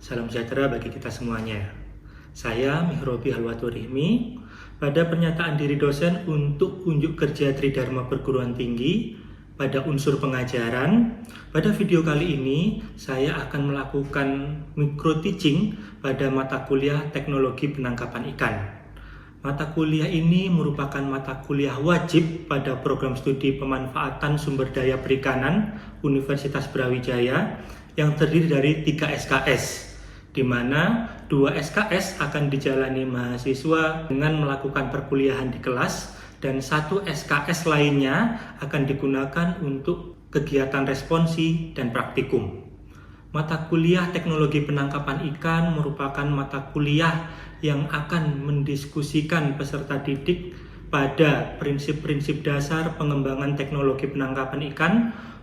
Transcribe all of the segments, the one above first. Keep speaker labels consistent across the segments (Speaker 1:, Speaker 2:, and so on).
Speaker 1: Salam sejahtera bagi kita semuanya. Saya Mihrobi Halwaturihmi. Pada pernyataan diri dosen untuk unjuk kerja Tridharma Perguruan Tinggi pada unsur pengajaran, pada video kali ini saya akan melakukan micro teaching pada mata kuliah Teknologi Penangkapan Ikan. Mata kuliah ini merupakan mata kuliah wajib pada program studi pemanfaatan sumber daya perikanan Universitas Brawijaya yang terdiri dari 3 SKS, di mana 2 SKS akan dijalani mahasiswa dengan melakukan perkuliahan di kelas dan 1 SKS lainnya akan digunakan untuk kegiatan responsi dan praktikum. Mata kuliah Teknologi Penangkapan Ikan merupakan mata kuliah yang akan mendiskusikan peserta didik pada prinsip-prinsip dasar pengembangan teknologi penangkapan ikan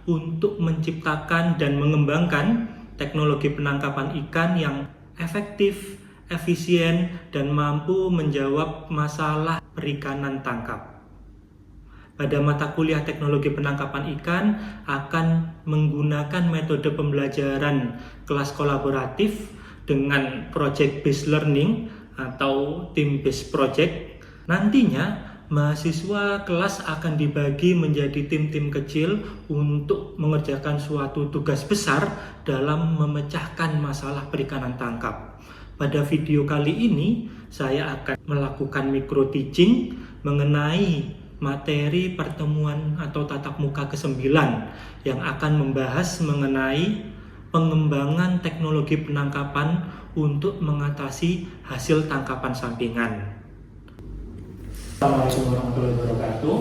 Speaker 1: untuk menciptakan dan mengembangkan teknologi penangkapan ikan yang efektif, efisien, dan mampu menjawab masalah perikanan tangkap. Pada mata kuliah Teknologi Penangkapan Ikan akan menggunakan metode pembelajaran kelas kolaboratif dengan project based learning atau team based project. Nantinya mahasiswa kelas akan dibagi menjadi tim-tim kecil untuk mengerjakan suatu tugas besar dalam memecahkan masalah perikanan tangkap. Pada video kali ini, saya akan melakukan micro teaching mengenai materi pertemuan atau tatap muka ke-9 yang akan membahas mengenai pengembangan teknologi penangkapan untuk mengatasi hasil tangkapan sampingan. Assalamualaikum warahmatullahi wabarakatuh.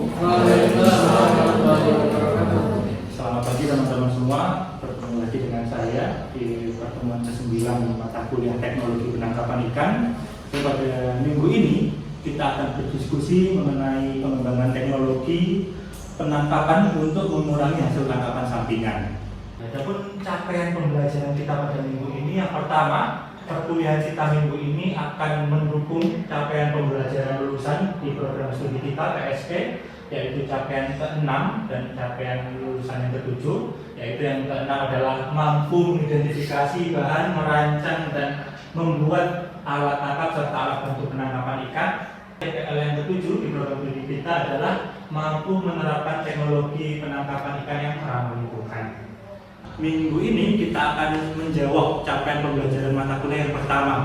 Speaker 1: Selamat pagi teman-teman semua. Bertemu lagi dengan saya di pertemuan ke-9 mata kuliah Teknologi Penangkapan Ikan. Pada minggu ini kita akan berdiskusi mengenai pengembangan teknologi penangkapan untuk mengurangi hasil tangkapan sampingan. Adapun capaian pembelajaran kita pada minggu ini, yang pertama, perkuliahan kita minggu ini akan mendukung capaian pembelajaran lulusan di program studi kita PSP, yaitu capaian ke-6 dan capaian lulusan yang ke-7, yaitu yang ke-6 adalah mampu mengidentifikasi bahan, merancang dan membuat alat tangkap serta alat bantu penangkapan ikan. PPL yang ke-7 di program studi kita adalah mampu menerapkan teknologi penangkapan ikan yang ramah lingkungan. Minggu ini kita akan menjawab capaian pembelajaran mata kuliah yang pertama,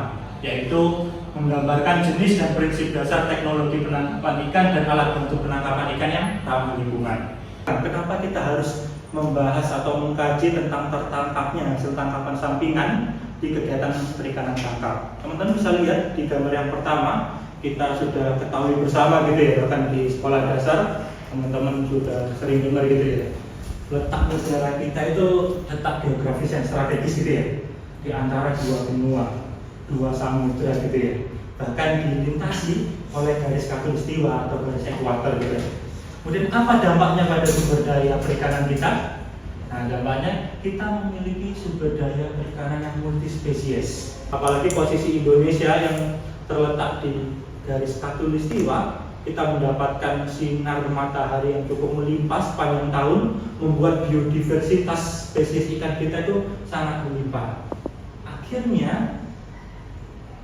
Speaker 1: yaitu menggambarkan jenis dan prinsip dasar teknologi penangkapan ikan dan alat bantu penangkapan ikan yang ramah lingkungan. Kenapa kita harus membahas atau mengkaji tentang tertangkapnya hasil tangkapan sampingan di kegiatan perikanan tangkap? Teman-teman bisa lihat di gambar yang pertama, kita sudah ketahui bersama gitu ya, bahkan di sekolah dasar teman-teman sudah sering dengar gitu ya. Letak negara kita itu letak geografis yang strategis gitu ya, di antara 2 benua, 2 samudra gitu ya, bahkan dilintasi oleh garis khatulistiwa atau garis ekuator gitu ya. Kemudian apa dampaknya pada sumber daya perikanan kita? Nah, dampaknya kita memiliki sumber daya perikanan yang multispesies. Apalagi posisi Indonesia yang terletak di garis khatulistiwa, kita mendapatkan sinar matahari yang cukup melimpah sepanjang tahun, membuat biodiversitas spesies ikan kita itu sangat melimpah. Akhirnya,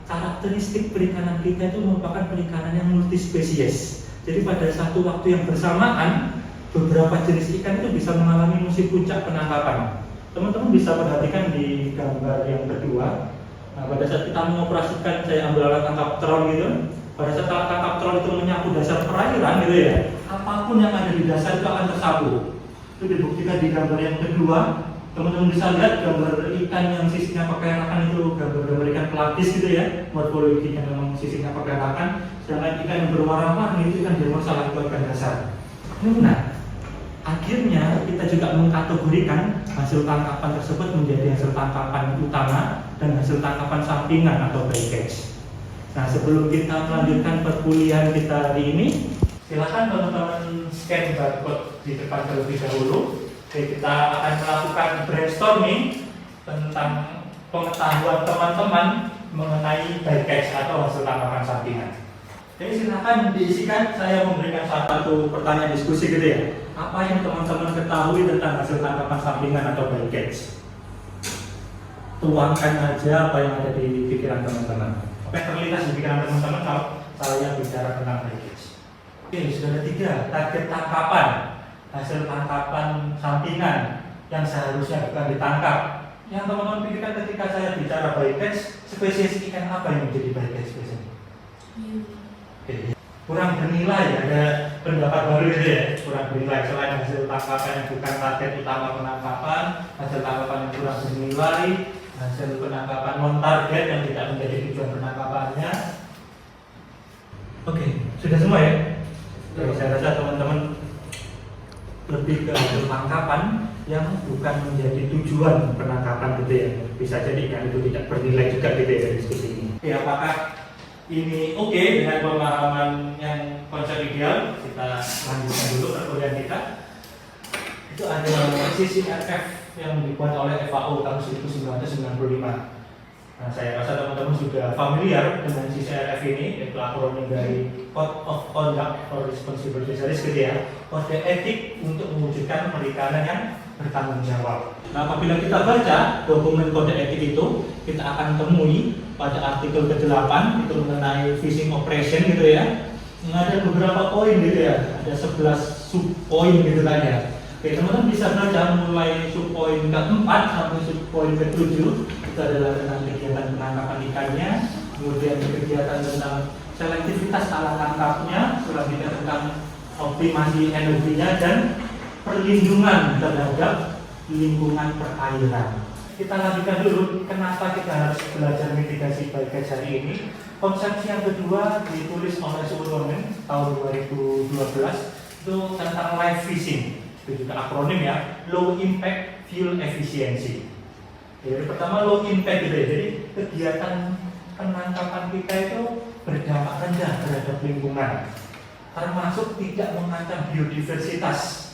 Speaker 1: karakteristik perikanan kita itu merupakan perikanan yang multispesies. Jadi pada satu waktu yang bersamaan, beberapa jenis ikan itu bisa mengalami musim puncak penangkapan. Teman-teman bisa perhatikan di gambar yang kedua. Nah, pada saat kita mengoperasikan, saya ambil alat tangkap tron gitu. Pada saat alat tangkap tron itu menyapu dasar perairan gitu ya, apapun yang ada di dasar itu akan tersapu. Itu dibuktikan di gambar yang kedua. Teman-teman bisa lihat gambar ikan yang sisinya pakaian itu gambar ikan pelagis gitu ya, morfologinya memang sisinya pakaian. Sedangkan ikan yang berwarna-warni itu ikan demersal atau ikan dasar. Nah, akhirnya kita juga mengkategorikan hasil tangkapan tersebut menjadi hasil tangkapan utama dan hasil tangkapan sampingan atau bycatch. Nah, sebelum kita melanjutkan perkuliahan kita hari ini, silakan teman-teman scan barcode di depan terlebih dahulu. Jadi kita akan melakukan brainstorming tentang pengetahuan teman-teman mengenai bycatch atau hasil tangkapan sampingan. Jadi silakan diisikan, saya memberikan satu pertanyaan diskusi gitu ya. Apa yang teman-teman ketahui tentang hasil tangkapan sampingan atau bycatch? tuangkan aja apa yang ada di pikiran teman-teman. Apa yang terlintas di pikiran teman-teman kalau saya bicara tentang package. Oke, sudah ada 3 target tangkapan, hasil tangkapan sampingan yang seharusnya bukan ditangkap. Yang teman-teman pikirkan ketika saya bicara bycatch, spesies ikan apa yang menjadi bycatch biasanya? Oke. Kurang bernilai, ada pendapat baru gitu ya, kurang bernilai selain hasil tangkapan yang bukan target utama penangkapan, hasil tangkapan yang kurang bernilai, hasil penangkapan non target yang tidak menjadi tujuan penangkapannya. Oke, sudah semua ya? Oke, saya rasa teman-teman lebih ke hasil tangkapan yang bukan menjadi tujuan penangkapan gitu ya. Bisa jadi kan itu tidak bernilai juga gitu ya dari diskusi ini. Oke, apakah ini oke dengan pemahaman yang konsep ideal? Kita lanjutkan dulu perkuliahan kita. Itu ada CCRF yang dibuat oleh FAO tahun 1995. Nah, saya rasa teman-teman sudah familiar dengan CCRF ini, yaitu akronim dari Code of Conduct for Responsible Fisheries gitu ya. Kode etik untuk mewujudkan perikanan yang bertanggung jawab. Nah, apabila kita baca dokumen kode etik itu, kita akan temui pada artikel ke-8 itu mengenai fishing operation gitu ya. Ada beberapa poin gitu ya, ada 11 sub poin gitu kan ya. Oke, teman-teman bisa baca mulai sub poin ke-4 sampai sub poin ke-7. Itu adalah tentang kegiatan penangkapan ikannya, kemudian kegiatan tentang selektivitas alat tangkapnya, selanjutnya tentang optimasi energinya dan perlindungan terhadap lingkungan perairan. Kita lanjutkan dulu kenapa kita harus belajar mitigasi bycatch hari ini. Konsepsi yang kedua ditulis oleh Solomon tahun 2012 itu tentang live fishing, itu juga akronim ya, low impact fuel efficiency. Jadi pertama low impact gitu ya, jadi kegiatan penangkapan kita itu berdampak rendah terhadap lingkungan, termasuk tidak mengancam biodiversitas.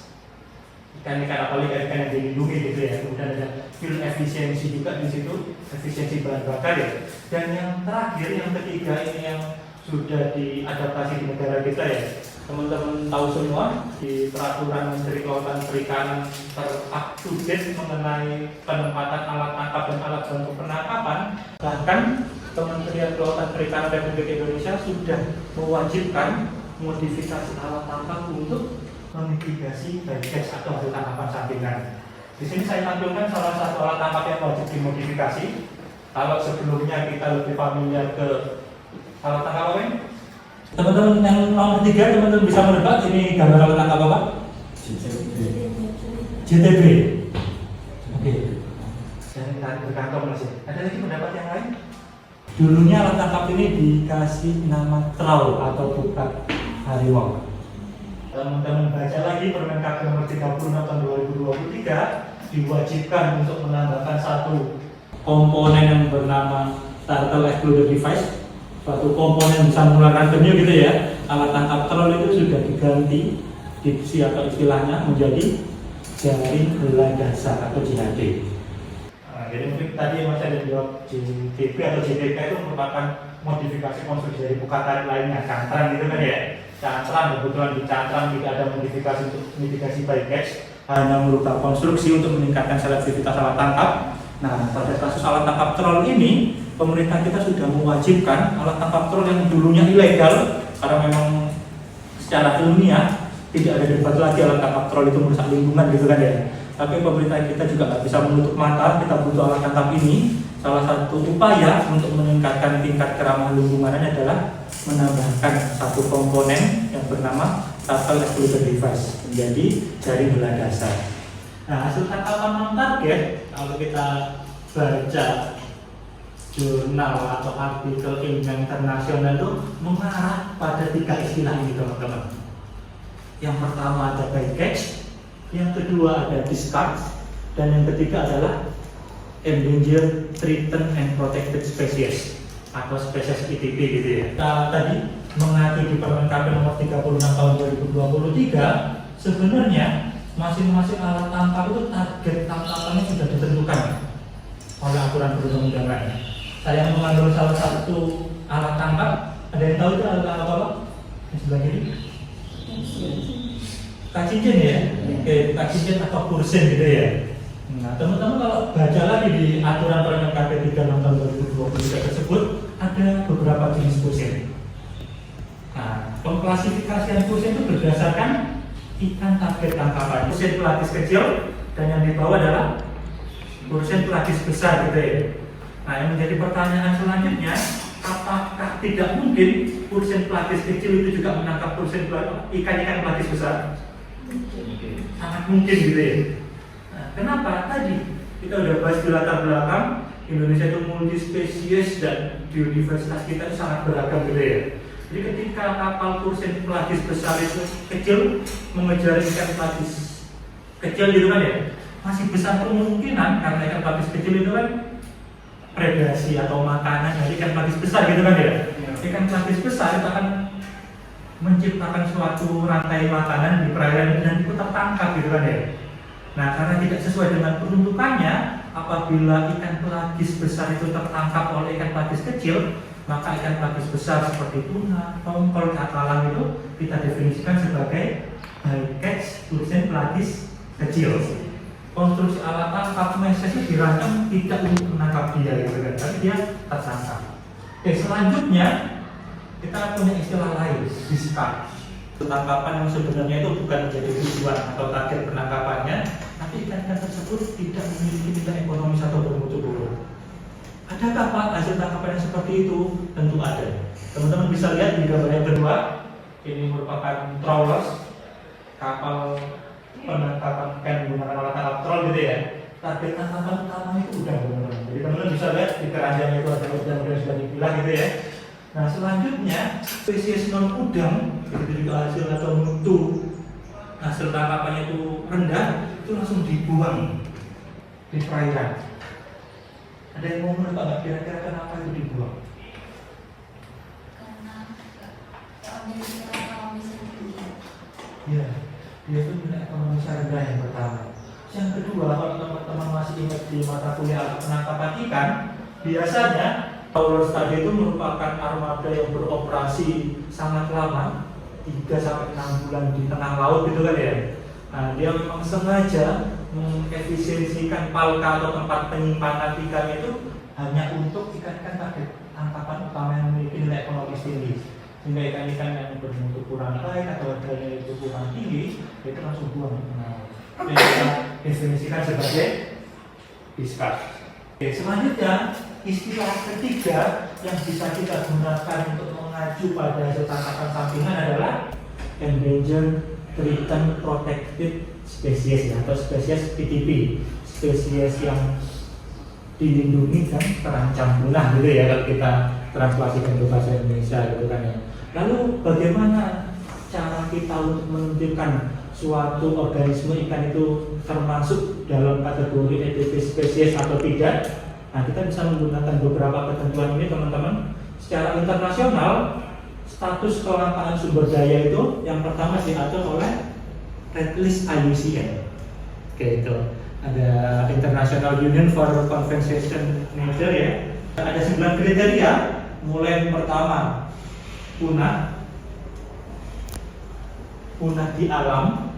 Speaker 1: Ikan-ikan apalagi ikan yang dilindungi gitu ya. Kemudian ada fuel efisiensi juga di situ, efisiensi bahan bakar ya. Dan yang terakhir, yang ketiga ini yang sudah diadaptasi di negara kita ya. Teman-teman tahu semua di peraturan Menteri Kelautan Perikanan ter-up-to-date mengenai penempatan alat tangkap dan alat bantu penangkapan. Bahkan Kementerian Kelautan Perikanan Republik Indonesia sudah mewajibkan modifikasi alat tangkap untuk memitigasi bycatch atau hasil tangkapan sampingan. Di sini saya tampilkan salah satu alat tangkap yang wajib dimodifikasi. Kalau sebelumnya kita lebih familiar ke alat tangkap apa ini? Teman-teman yang nomor 3, teman-teman bisa menebak ini gambar alat tangkap apa? JTB. Oke. Saya tarik berkantong masih. Ada lagi pendapat yang lain? Dulunya alat tangkap ini dikasih nama trawl atau pukat harimau. Teman-teman baca lagi Permenkabur nomor 36 tahun 2023 diwajibkan untuk menambahkan satu komponen yang bernama turtle excluder device, suatu komponen bisa mengeluarkan penyu gitu ya. Alat tangkap trawl itu sudah diganti diksi atau istilahnya menjadi jaring helai dasar atau JHD. Jadi mungkin tadi yang saya jawab JTB atau JTK itu merupakan modifikasi konstruksi dari pukat tarik lainnya, cantrang gitu kan ya. Cantrang kebetulan di cantrang tidak ada modifikasi untuk mitigasi bycatch, hanya merubah konstruksi untuk meningkatkan selektivitas alat tangkap. Nah, pada kasus alat tangkap trawl ini, pemerintah kita sudah mewajibkan alat tangkap trawl yang dulunya ilegal karena memang secara ilmiah tidak ada debat lagi alat tangkap trawl itu merusak lingkungan gitu kan ya. Tapi pemerintah kita juga nggak bisa menutup mata, kita butuh alat tangkap ini. Salah satu upaya untuk meningkatkan tingkat keramah lingkungan adalah menambahkan satu komponen yang bernama turtle excluder device menjadi jaring helai dasar. Nah, hasil tangkapan non target kalau kita baca jurnal atau artikel ilmiah internasional itu mengarah pada 3 istilah ini teman-teman. Yang pertama ada bycatch, yang kedua ada discard, dan yang ketiga adalah endangered, threatened, and protected species atau spesies ITP gitu ya. Kita tadi mengacu di Permenkabur nomor 36 tahun 2023, sebenarnya masing-masing alat tangkap itu target tangkapannya sudah ditentukan oleh aturan perundang-undangan. Saya mengambil salah satu alat tangkap. Ada yang tahu itu alat tangkap apa? Di sebelah kiri. Kacincin ya, kayak kacincin atau kursen gitu ya. Nah, teman-teman kalau baca lagi di aturan Permen KP 36 tahun 2023 tersebut ada beberapa jenis kusen. Nah, pengklasifikasian kusen itu berdasarkan ikan target tangkapan. Kusen pelagis kecil dan yang di bawah adalah kusen pelagis besar gitu ya. Nah, yang menjadi pertanyaan selanjutnya, apakah tidak mungkin kusen pelagis kecil itu juga menangkap kusen ikan-ikan pelagis besar? Sangat mungkin gitu ya. Nah, kenapa? Tadi kita udah bahas di latar belakang Indonesia itu multi spesies dan biodiversitas kita itu sangat beragam gitu ya. Jadi ketika kapal kusen pelagis besar itu kecil mengejar ikan pelagis kecil gitu kan ya, masih besar kemungkinan karena ikan pelagis kecil itu kan predasi atau makanan dari ikan pelagis besar gitu kan ya. Ikan pelagis besar itu akan menciptakan suatu rantai makanan di perairan dan itu tertangkap gitu kan ya. Nah, karena tidak sesuai dengan peruntukannya, apabila ikan pelagis besar itu tertangkap oleh ikan pelagis kecil, maka ikan pelagis besar seperti tuna, tongkol, cakalang itu kita definisikan sebagai bycatch kusen pelagis kecil. Konstruksi alat tangkap mesesnya dirancang tidak untuk menangkap dia gitu kan, tapi dia tertangkap. Oke, selanjutnya kita punya istilah lain, discard. Penangkapan yang sebenarnya itu bukan menjadi tujuan atau target penangkapannya, tapi ikan-ikan tersebut tidak memiliki nilai ekonomis atau bermutu buruk. Adakah Pak hasil tangkapan yang seperti itu? Tentu ada. Teman-teman bisa lihat di gambar yang kedua, ini merupakan trawlers, kapal penangkapan ikan menggunakan alat troll gitu ya. Target tangkapan utamanya itu udang teman-teman. Jadi teman-teman bisa lihat di keranjang itu ada udang-udang sudah dipilah gitu ya. Nah, selanjutnya spesies non udang, begitu juga hasil atau mutu hasil tangkapannya itu rendah, itu langsung dibuang di perairan. Ada yang mau menebak nggak kira-kira kenapa itu dibuang?
Speaker 2: Karena ekonomi tinggi.
Speaker 1: Ya, dia itu nilai ekonomi rendah yang pertama. Yang kedua, kalau teman-teman masih ingat di mata kuliah penangkapan ikan, biasanya trawlers tadi itu merupakan armada yang beroperasi sangat lama, 3-6 bulan di tengah laut gitu kan ya. Nah, dia memang sengaja mengefisiensikan palka atau tempat penyimpanan ikannya itu hanya untuk ikan-ikan target tangkapan utama yang memiliki nilai ekonomis tinggi. Sehingga ikan-ikan yang bermutu kurang baik atau harganya itu kurang tinggi, itu langsung buang. Nah, ini kita definisikan sebagai discard. Oke, selanjutnya istilah ketiga yang bisa kita gunakan untuk mengacu pada hasil tangkapan sampingan adalah endangered threatened protected species atau spesies PTP, spesies yang dilindungi dan terancam punah gitu ya kalau kita translasikan ke bahasa Indonesia gitu kan ya. Lalu bagaimana cara kita untuk menentukan suatu organisme ikan itu termasuk dalam kategori ETP spesies atau tidak? Nah, kita bisa menggunakan beberapa ketentuan ini teman-teman. Secara internasional, status kelangkaan sumber daya itu yang pertama diatur oleh Red List IUCN. Oke, itu ada International Union for Conservation Nature ya. Ada 9 kriteria. Mulai yang pertama punah di alam,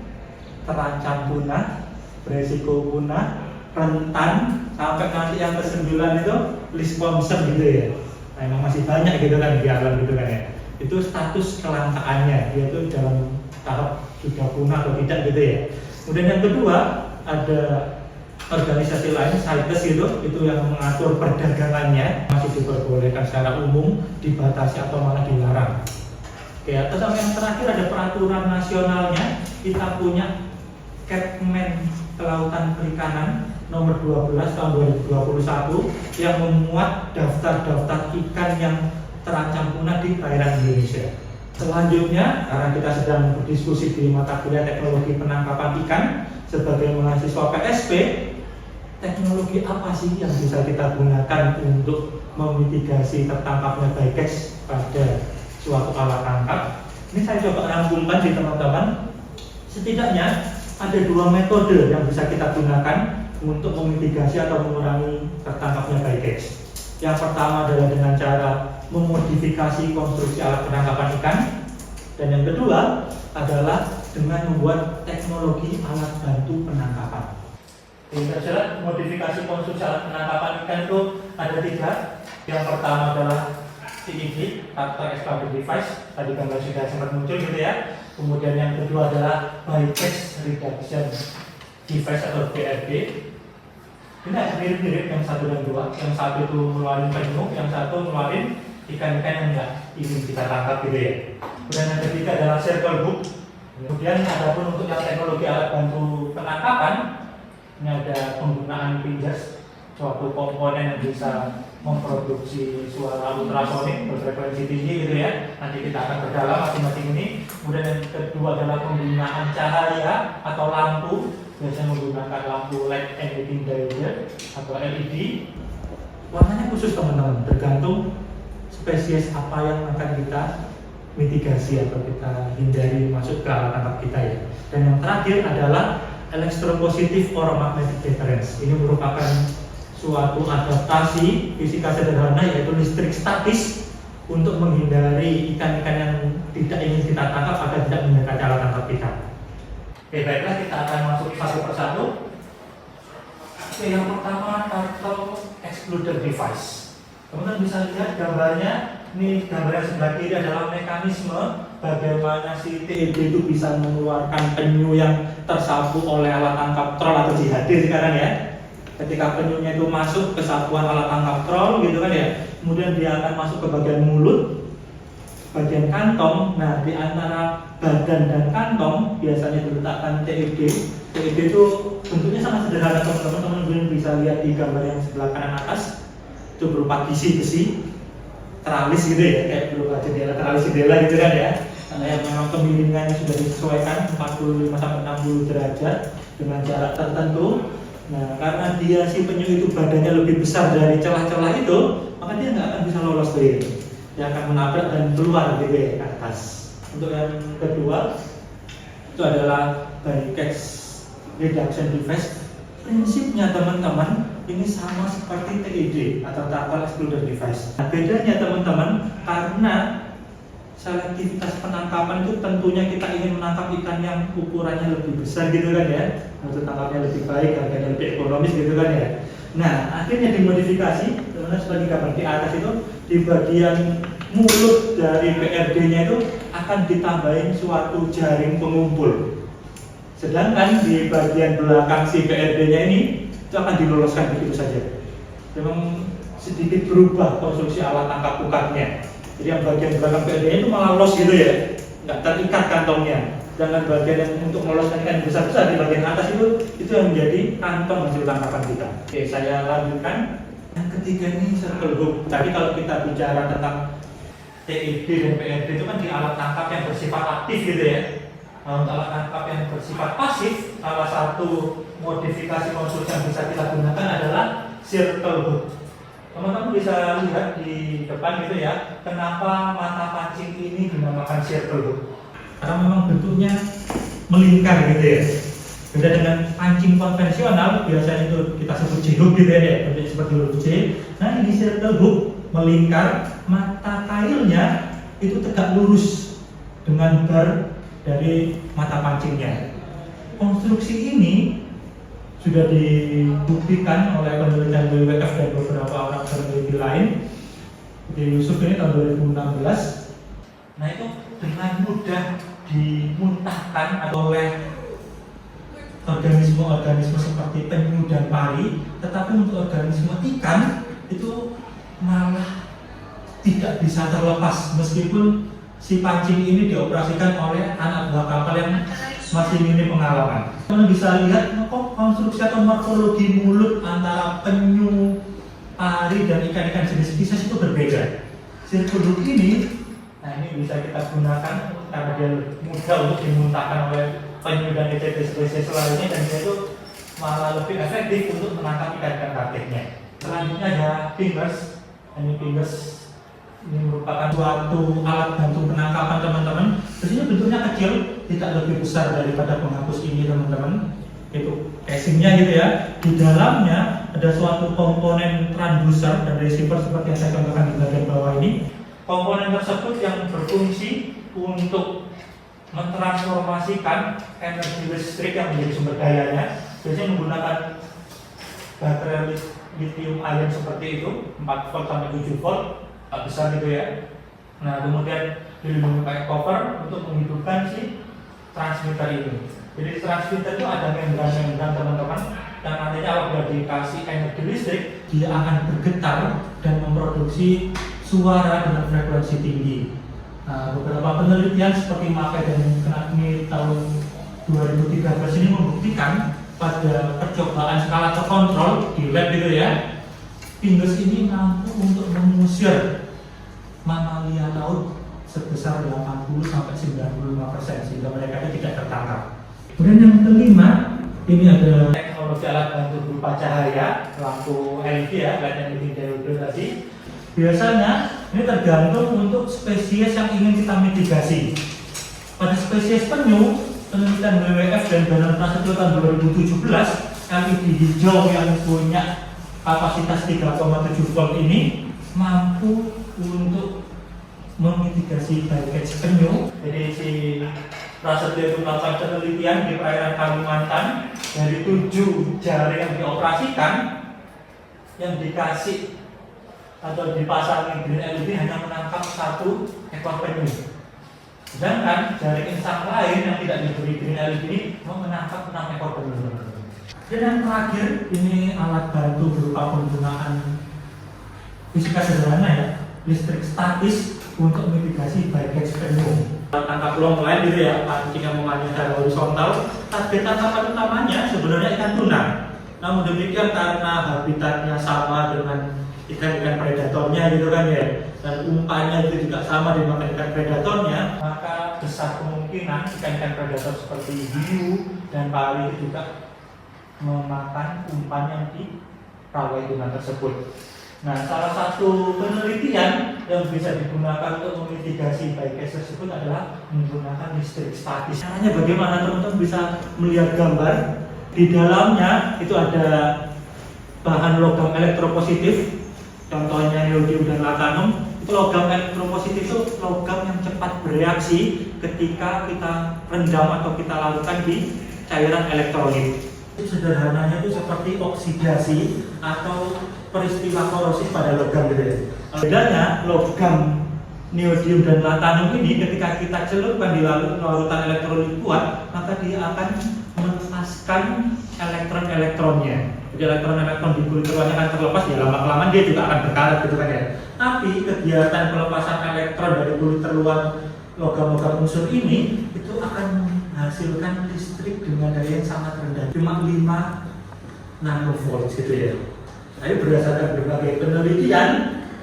Speaker 1: terancam punah, beresiko punah, rentan, sampai nanti yang ke-9 itu list concern gitu ya. Nah, emang masih banyak gitu kan di alam gitu kan ya. Itu status kelangkaannya, dia itu dalam tahap sudah punah atau tidak gitu ya. Kemudian yang kedua ada organisasi lain, CITES itu yang mengatur perdagangannya, masih diperbolehkan secara umum, dibatasi atau malah dilarang. Oke, atau sama yang terakhir ada peraturan nasionalnya, kita punya Kepmen Kelautan Perikanan nomor 12 tahun 2021 yang memuat daftar-daftar ikan yang terancam punah di perairan Indonesia. Selanjutnya, karena kita sedang berdiskusi di mata kuliah teknologi penangkapan ikan sebagai mahasiswa PSP, teknologi apa sih yang bisa kita gunakan untuk memitigasi tertangkapnya bycatch pada suatu alat tangkap? Ini saya coba rangkumkan di teman-teman. Setidaknya ada 2 metode yang bisa kita gunakan untuk memitigasi atau mengurangi tertangkapnya bycatch. Yang pertama adalah dengan cara memodifikasi konstruksi alat penangkapan ikan, dan yang kedua adalah dengan membuat teknologi alat bantu penangkapan. Saudara, modifikasi konstruksi alat penangkapan ikan itu ada 3. Yang pertama adalah CED atau Exploded Device, tadi gambar sudah sempat muncul gitu ya. Kemudian yang kedua adalah Bycatch Reduction Device atau BRD. Ini agak mirip-mirip yang 1 dan 2. Yang satu itu ngeluarin penyu, yang satu ngeluarin ikan-ikan yang nggak ingin kita tangkap gitu ya. Kemudian yang ketiga adalah Circle Hook. Kemudian ada pun untuk yang teknologi alat bantu penangkapan, ini ada penggunaan pinjas, suatu komponen yang bisa memproduksi suara ultrasonik berfrekuensi tinggi gitu ya. Nanti kita akan berdalam masing-masing ini. Kemudian yang kedua adalah penggunaan cahaya atau lampu, biasanya menggunakan lampu light emitting diode atau LED. Warnanya khusus teman-teman, tergantung spesies apa yang akan kita mitigasi atau kita hindari masuk ke alat tangkap kita ya. Dan yang terakhir adalah electropositive or magnetic deterrence. Ini merupakan suatu adaptasi fisika sederhana yaitu listrik statis untuk menghindari ikan-ikan yang tidak ingin kita tangkap agar tidak mendekati alat tangkap kita. Oke, baiklah, kita akan masuk satu persatu. Oke, yang pertama turtle excluder device. Teman-teman bisa lihat gambarnya. Ini gambar yang sebelah kiri adalah mekanisme bagaimana si TED itu bisa mengeluarkan penyu yang tersapu oleh alat tangkap troll atau JHD sekarang ya. Ketika penyunya itu masuk ke sapuan alat tangkap troll gitu kan ya, kemudian dia akan masuk ke bagian mulut, bagian kantong. Nah, di antara badan dan kantong biasanya diletakkan TED. TED itu bentuknya sangat sederhana teman-teman. Teman-teman bisa lihat di gambar yang sebelah kanan atas. Itu berupa kisi-kisi teralis gitu ya, kayak berupa jendela, teralis jendela gitu kan ya. Karena yang memang kemiringannya sudah disesuaikan 45-60 derajat dengan jarak tertentu. Nah, karena dia si penyu itu badannya lebih besar dari celah-celah itu, maka dia nggak akan bisa lolos dari itu. Dia akan menabrak dan keluar gitu ya ke atas. Untuk yang kedua itu adalah Bycatch Reduction Device. Prinsipnya teman-teman ini sama seperti TED atau Turtle Excluder Device. Nah, bedanya teman-teman, karena selektivitas penangkapan itu tentunya kita ingin menangkap ikan yang ukurannya lebih besar gitu kan ya, untuk tangkapnya lebih baik, harganya lebih ekonomis gitu kan ya. Nah, akhirnya dimodifikasi, teman-teman seperti gambar di atas itu, di bagian mulut dari BRD-nya itu akan ditambahin suatu jaring pengumpul. Sedangkan di bagian belakang si BRD-nya ini itu akan diloloskan begitu saja. Memang sedikit berubah konstruksi alat tangkap ukapnya. Jadi yang bagian belakang BRD-nya itu malah los gitu ya, nggak terikat kantongnya. Sedangkan bagian yang untuk meloloskan ikan besar-besar di bagian atas itu yang menjadi kantong hasil tangkapan kita. Oke, saya lanjutkan. Yang ketiga ini circle hook. Tadi kalau kita bicara tentang TED dan BRD itu kan di alat tangkap yang bersifat aktif gitu ya. Nah, untuk alat tangkap yang bersifat pasif, salah satu modifikasi konstruksi yang bisa kita gunakan adalah circle hook. Teman-teman bisa lihat di depan gitu ya, kenapa mata pancing ini dinamakan circle hook? Karena memang bentuknya melingkar gitu ya. Beda dengan pancing konvensional, biasanya itu kita sebut J-hook gitu ya, bentuknya seperti huruf J. Nah, ini circle hook melingkar, mata kailnya itu tegak lurus dengan bar dari mata pancingnya. Konstruksi ini sudah dibuktikan oleh penelitian WWF dan beberapa orang peneliti lain. Di Yusuf ini tahun 2016. Nah, itu dengan mudah dimuntahkan oleh organisme-organisme seperti penyu dan pari, tetapi untuk organisme ikan itu malah tidak bisa terlepas meskipun si pancing ini dioperasikan oleh anak buah kapal yang masih minim pengalaman. Kalian bisa lihat kok konstruksi atau morfologi mulut antara penyu, pari dan ikan-ikan jenis pisces itu berbeda. Circle hook ini, nah ini bisa kita gunakan karena dia mudah untuk dimuntahkan oleh penyu dan spesies lainnya, dan dia itu malah lebih efektif untuk menangkap ikan-ikan targetnya. Selanjutnya ada fingers. Ini fingers ini merupakan suatu alat bantu penangkapan teman-teman. Biasanya bentuknya kecil, tidak lebih besar daripada penghapus ini teman-teman. Itu casingnya gitu ya. Di dalamnya ada suatu komponen transducer dan receiver seperti yang saya contohkan di bagian bawah ini. Komponen tersebut yang berfungsi untuk mentransformasikan energi listrik yang menjadi sumber dayanya, biasanya menggunakan baterai lithium ion seperti itu 4 volt sampai 7 volt, besar gitu ya. Nah kemudian dilindungi pakai cover untuk menghidupkan si transmitter ini. Jadi transmitter itu ada membran teman-teman, yang nantinya apabila dikasih energi listrik dia akan bergetar dan memproduksi suara dengan frekuensi tinggi. Nah, beberapa penelitian seperti Mackay dan Knagny tahun 2013 ini membuktikan pada percobaan skala terkontrol di lab gitu ya, pingus ini mampu untuk mengusir mamalia laut sebesar 80-95% sehingga mereka itu tidak tertangkap. Kemudian yang kelima, ini ada teknologi alat bantu berupa cahaya, lampu LED ya, LED yang diodol tadi. Biasanya ini tergantung untuk spesies yang ingin kita mitigasi. Pada spesies penyu, penelitian WWF dan Badan Prasetyo tahun 2017, LED hijau yang punya kapasitas 3,7 volt ini mampu untuk memitigasi bycatch penyu. Jadi si Prasetyo itu melakukan penelitian di perairan Kalimantan, dari 7 jaring yang dioperasikan, yang dikasih atau dipasang green LED hanya menangkap 1 ekor penyu. Sedangkan jaring insang lain yang tidak diberi green LED ini menangkap 6 ekor penyu. Dan yang terakhir, ini alat bantu berupa penggunaan fisika sederhana ya, listrik statis untuk mitigasi bycatch penyu. Tangkap long line gitu ya, pancing yang memancing secara horizontal. Target tangkapan utamanya sebenarnya ikan tuna. Namun demikian karena habitatnya sama dengan ikan-ikan predatornya gitu kan ya, dan umpannya itu juga sama dengan ikan predatornya, maka besar kemungkinan ikan-ikan predator seperti hiu dan pari itu juga memakan umpan yang di rawa tuna tersebut. Nah, salah satu penelitian yang bisa digunakan untuk memitigasi bycatch tersebut adalah menggunakan listrik statis. Caranya bagaimana teman-teman bisa melihat gambar? Di dalamnya itu ada bahan logam elektropositif, contohnya neodymium dan latanum. Itu logam elektropositif itu logam yang cepat bereaksi ketika kita rendam atau kita larutkan di cairan elektrolit. Sederhananya itu seperti oksidasi atau peristiwa korosif pada logam gitu ya. Bedanya logam neodymium dan latanum ini ketika kita celupkan di larutan elektrolit kuat, maka dia akan melepaskan elektron-elektronnya. Jadi elektron-elektron di kulit luarnya akan terlepas, ya lama-kelamaan dia juga akan berkarat gitu kan ya. Tapi kegiatan pelepasan elektron dari kulit terluar logam-logam unsur ini itu akan menghasilkan listrik dengan daya yang sangat rendah, cuma 5 nanovolt gitu ya. Tapi berdasarkan berbagai penelitian,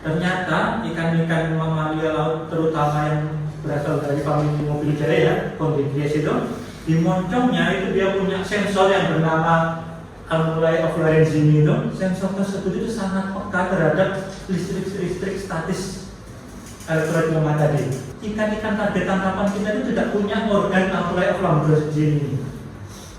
Speaker 1: ternyata ikan-ikan mamalia laut terutama yang berasal dari famili Mobilidae ya, Chondrichthyes itu, di moncongnya itu dia punya sensor yang bernama alveoli of Lorenzini itu. Sensor tersebut itu sangat peka terhadap listrik statis elektrolit lemah tadi. Ikan-ikan target tangkapan kita itu tidak punya organ alveoli of Lorenzini.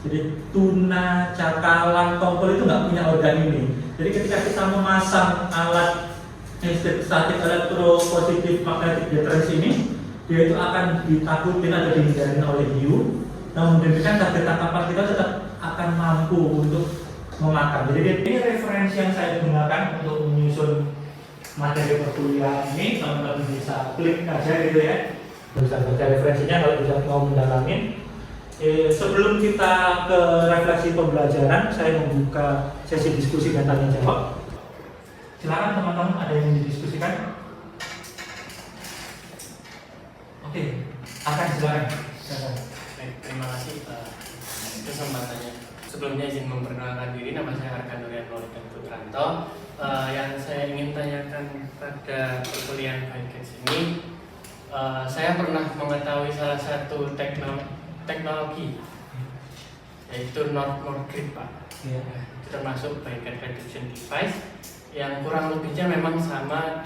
Speaker 1: Jadi tuna, cakalang, tongkol itu nggak punya organ ini. Jadi ketika kita memasang alat listrik statik elektropositif magnetic deterrence ini, dia itu akan ditakutin atau dihindari oleh hiu. Namun demikian target tangkapan kita tetap akan mampu untuk memakan. Jadi ini referensi yang saya gunakan untuk menyusun materi perkuliahan ini. Teman-teman bisa klik aja gitu ya, bisa baca referensinya kalau bisa mau mendalamin. Sebelum kita ke refleksi pembelajaran, saya membuka sesi diskusi dan tanya jawab. Silakan teman-teman, ada yang didiskusikan? Oke, akan silakan.
Speaker 2: Baik, terima kasih kesempatannya. Sebelumnya izin memperkenalkan diri, nama saya Arkan Nurian Maulid Putranto. Yang saya ingin tanyakan pada perkuliahan bycatch ini, saya pernah mengetahui salah satu teknologi yaitu North Grid, Pak.
Speaker 1: Ya.
Speaker 2: Termasuk bycatch reduction device yang kurang lebihnya memang sama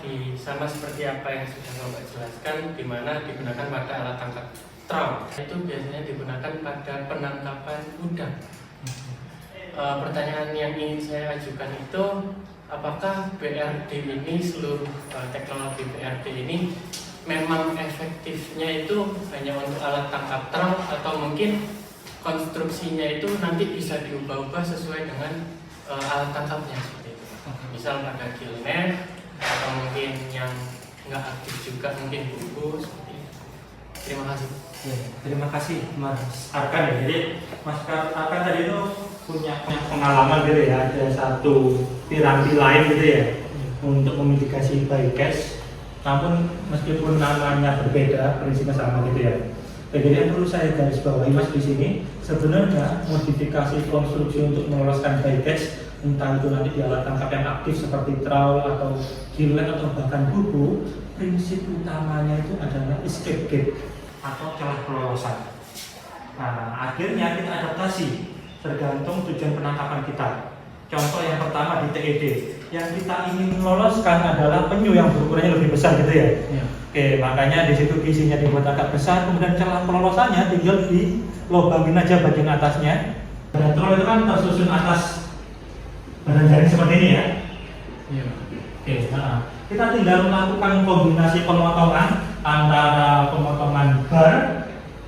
Speaker 2: seperti apa yang sudah Bapak jelaskan, di mana digunakan pada alat tangkap trawl. Itu biasanya digunakan pada penangkapan udang. Pertanyaan yang ingin saya ajukan itu, apakah BRD ini, seluruh teknologi BRD ini memang efektifnya itu hanya untuk alat tangkap trawl, atau mungkin konstruksinya itu nanti bisa diubah-ubah sesuai dengan alat tangkapnya seperti itu. Misal pada gillnet atau mungkin yang nggak aktif juga mungkin buku seperti itu. Terima kasih.
Speaker 1: Ya, terima kasih Mas Arkan ya. Jadi Mas Arkan tadi itu punya pengalaman gitu ya, ada satu piranti lain gitu ya untuk memitigasi bycatch. Namun meskipun namanya berbeda, prinsipnya sama gitu ya. Jadi yang perlu saya garis bawahi Mas di sini, sebenarnya modifikasi konstruksi untuk meloloskan bycatch, entah itu nanti di alat tangkap yang aktif seperti trawl atau gillnet atau bahkan buku, prinsip utamanya itu adalah escape gate atau celah pelolosan. Nah, akhirnya kita adaptasi tergantung tujuan penangkapan kita. Contoh yang pertama di TED, yang kita ingin meloloskan adalah penyu yang berukurannya lebih besar gitu ya. Oke, makanya di situ isinya dibuat agak besar, kemudian celah pelolosannya tinggal di lubangin aja bagian atasnya. Dan troll itu kan tersusun atas badan jaring seperti ini ya. Oke, nah, kita tinggal melakukan kombinasi pemotongan antara pemotongan bar,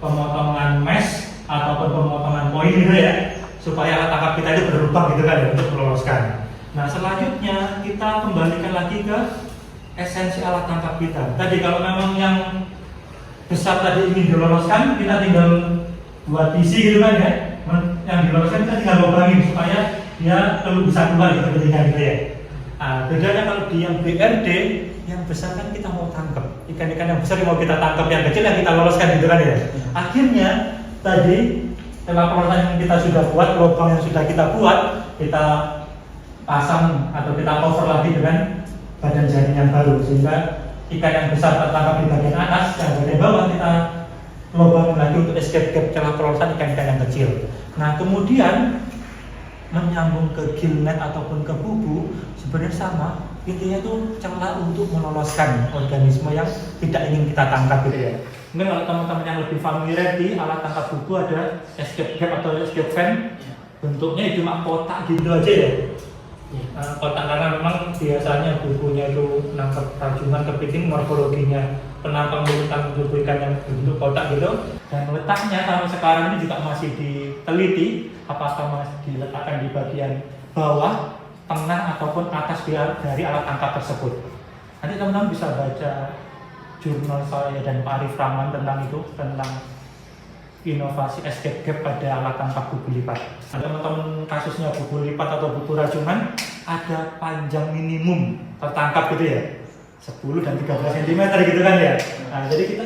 Speaker 1: pemotongan mesh ataupun pemotongan poin gitu ya, supaya alat tangkap kita itu berlubang gitu kan ya, untuk meloloskan. Nah, selanjutnya kita kembalikan lagi ke esensi alat tangkap kita. Tadi kalau memang yang besar tadi ingin diloloskan, kita tinggal buat PC gitu kan ya. Yang diloloskan kita tinggal lubangin supaya dia perlu bisa keluar gitu ketika gitu ya. Nah, bedanya kalau di yang BRD, yang besar kan kita mau tangkap ikan-ikan yang besar yang mau kita tangkap, yang kecil yang kita loloskan gitu kan ya. Akhirnya tadi setelah pelolosan yang kita sudah buat, lubang yang sudah kita buat, kita pasang atau kita cover lagi dengan badan jaring yang baru, sehingga ikan yang besar tertangkap di bagian atas, yang bagian bawah kita lubangin lagi untuk escape gap celah pelolosan ikan-ikan yang kecil. Nah, kemudian menyambung ke gillnet ataupun ke bubu sebenarnya sama, intinya itu celah untuk meloloskan organisme yang tidak ingin kita tangkap gitu ya. Mungkin kalau teman-teman yang lebih familiar di alat tangkap bubu ada escape gap atau escape fan, bentuknya cuma kotak gitu aja ya. Kotak karena memang biasanya bubunya itu nangkap rajungan, kepiting, morfologinya penampang beruntang tubuh ikan yang bentuk kotak gitu, dan letaknya sampai sekarang ini juga masih diteliti apakah masih diletakkan di bagian bawah, tengah ataupun atas dari alat tangkap tersebut. Nanti teman-teman bisa baca jurnal saya dan Pak Arif Rahman tentang itu, tentang inovasi escape gap pada alat tangkap bubu lipat. Nah, teman-teman kasusnya bubu lipat atau bubu rajungan ada panjang minimum tertangkap gitu ya, 10 dan 13 cm gitu kan ya. Nah, jadi kita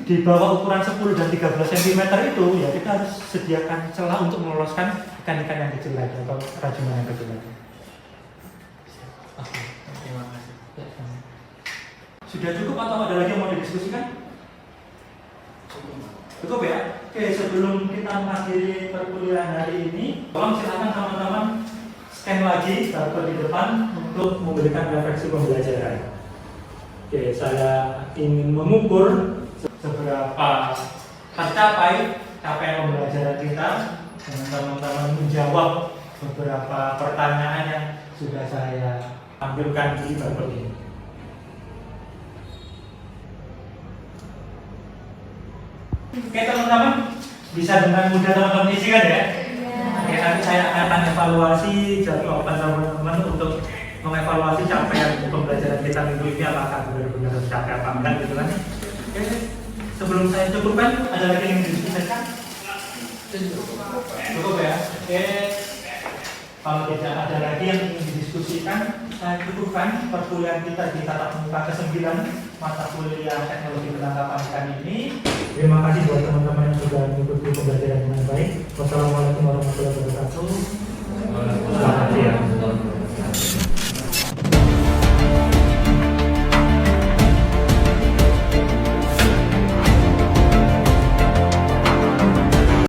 Speaker 1: di bawah ukuran 10 dan 13 cm itu ya kita harus sediakan celah untuk meloloskan ikan-ikan yang kecil lagi atau rajungan yang kecil lagi.
Speaker 2: Terima kasih.
Speaker 1: Sudah cukup atau ada lagi yang mau didiskusikan? Cukup ya? Oke, sebelum kita mengakhiri perkuliahan hari ini, tolong silakan teman-teman scan lagi barcode di depan untuk memberikan refleksi pembelajaran. Oke, saya ingin mengukur seberapa tercapai capaian pembelajaran kita dengan teman-teman menjawab beberapa pertanyaan yang sudah saya tampilkan di barcode ini. Oke teman-teman, bisa dengan mudah teman-teman isi kan ya? Oke, nanti saya akan evaluasi jawaban teman-teman untuk mengevaluasi capaian pembelajaran kita minggu ini apakah benar-benar tercapai apa enggak gitu kan. Oke, sebelum saya cukupkan, ada lagi yang didiskusikan? Cukup ya? Oke, kalau tidak ada lagi yang ingin didiskusikan, saya cukupkan perkuliahan kita di tatap muka ke-9 mata kuliah teknologi penangkapan ikan ini. Terima kasih buat teman-teman yang sudah mengikuti pembelajaran dengan baik. Wassalamualaikum warahmatullahi wabarakatuh.